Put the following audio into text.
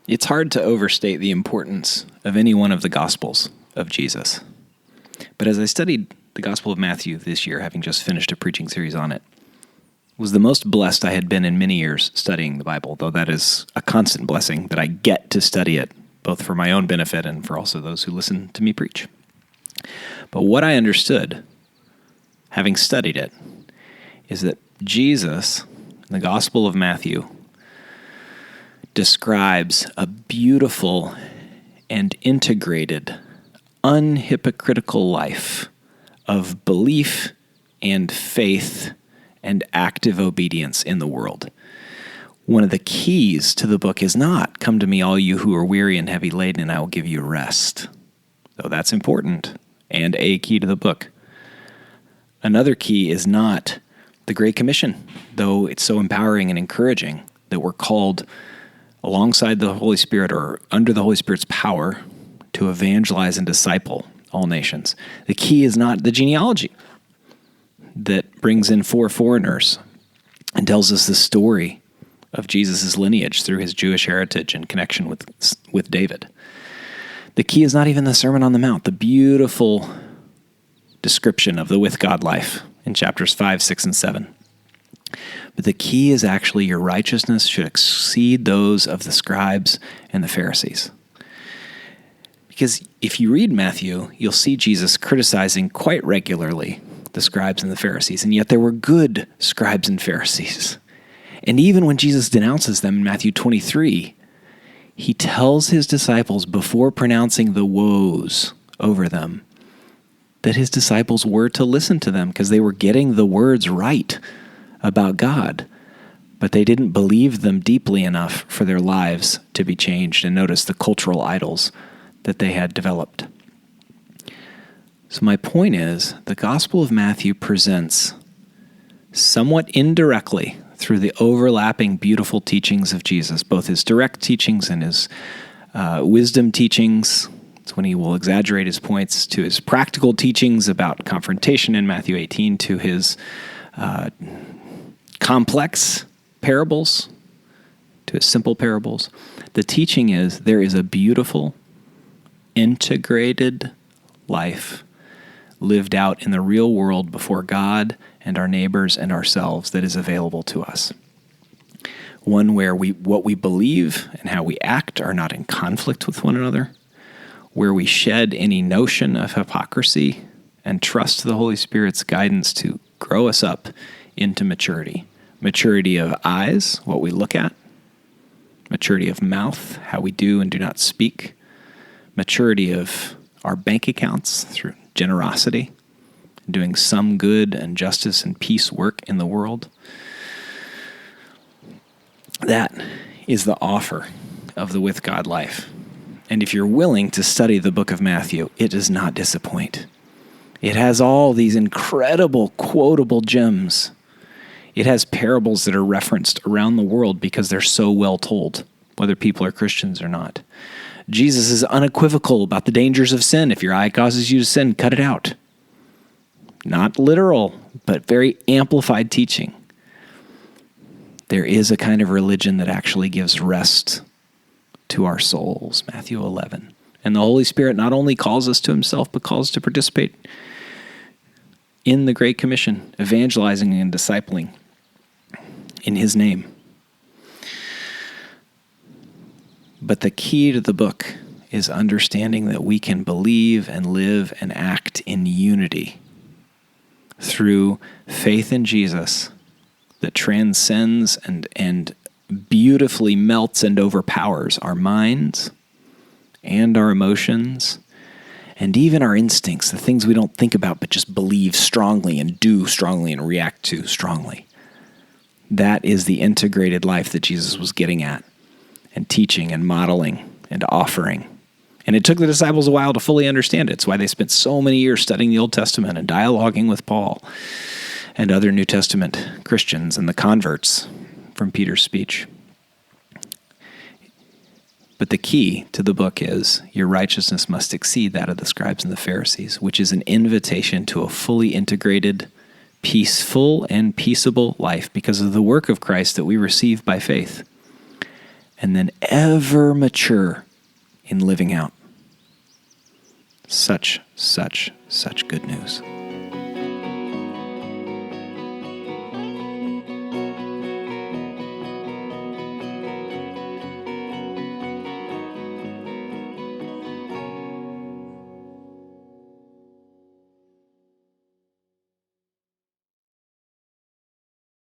It's hard to overstate the importance of any one of the Gospels of Jesus. But as I studied the Gospel of Matthew this year, having just finished a preaching series on it, was the most blessed I had been in many years studying the Bible, though that is a constant blessing that I get to study it, both for my own benefit and for also those who listen to me preach. But what I understood, having studied it, is that Jesus, in the Gospel of Matthew, describes a beautiful and integrated, unhypocritical life of belief and faith and active obedience in the world. One of the keys to the book is not, "Come to me, all you who are weary and heavy laden, and I will give you rest." Though that's important and a key to the book. Another key is not the Great Commission, though it's so empowering and encouraging that we're called alongside the Holy Spirit or under the Holy Spirit's power to evangelize and disciple all nations. The key is not the genealogy that brings in 4 foreigners and tells us the story of Jesus' lineage through his Jewish heritage and connection with David. The key is not even the Sermon on the Mount, the beautiful description of the with God life in chapters 5, 6, and 7. But the key is actually your righteousness should exceed those of the scribes and the Pharisees. Because if you read Matthew, you'll see Jesus criticizing quite regularly the scribes and the Pharisees, and yet there were good scribes and Pharisees. And even when Jesus denounces them in Matthew 23, he tells his disciples before pronouncing the woes over them that his disciples were to listen to them because they were getting the words right about God, but they didn't believe them deeply enough for their lives to be changed and notice the cultural idols that they had developed. So my point is, the Gospel of Matthew presents somewhat indirectly through the overlapping beautiful teachings of Jesus, both his direct teachings and his wisdom teachings. It's when he will exaggerate his points, to his practical teachings about confrontation in Matthew 18, to his complex parables, to his simple parables. The teaching is there is a beautiful, integrated life lived out in the real world before God and our neighbors and ourselves that is available to us. One where what we believe and how we act are not in conflict with one another, where we shed any notion of hypocrisy and trust the Holy Spirit's guidance to grow us up into maturity. Maturity of eyes, what we look at. Maturity of mouth, how we do and do not speak. Maturity of our bank accounts through generosity, doing some good and justice and peace work in the world. That is the offer of the with God life. And if you're willing to study the book of Matthew, it does not disappoint. It has all these incredible quotable gems. It has parables that are referenced around the world because they're so well told, whether people are Christians or not. Jesus is unequivocal about the dangers of sin. If your eye causes you to sin, cut it out. Not literal, but very amplified teaching. There is a kind of religion that actually gives rest to our souls, Matthew 11. And the Holy Spirit not only calls us to himself, but calls to participate in the Great Commission, evangelizing and discipling in his name. But the key to the book is understanding that we can believe and live and act in unity through faith in Jesus that transcends and beautifully melts and overpowers our minds and our emotions and even our instincts, the things we don't think about but just believe strongly and do strongly and react to strongly. That is the integrated life that Jesus was getting at and teaching and modeling and offering. And it took the disciples a while to fully understand it. It's why they spent so many years studying the Old Testament and dialoguing with Paul and other New Testament Christians and the converts from Peter's speech. But the key to the book is your righteousness must exceed that of the scribes and the Pharisees, which is an invitation to a fully integrated, peaceful, and peaceable life because of the work of Christ that we receive by faith. and then ever mature in living out. Such good news.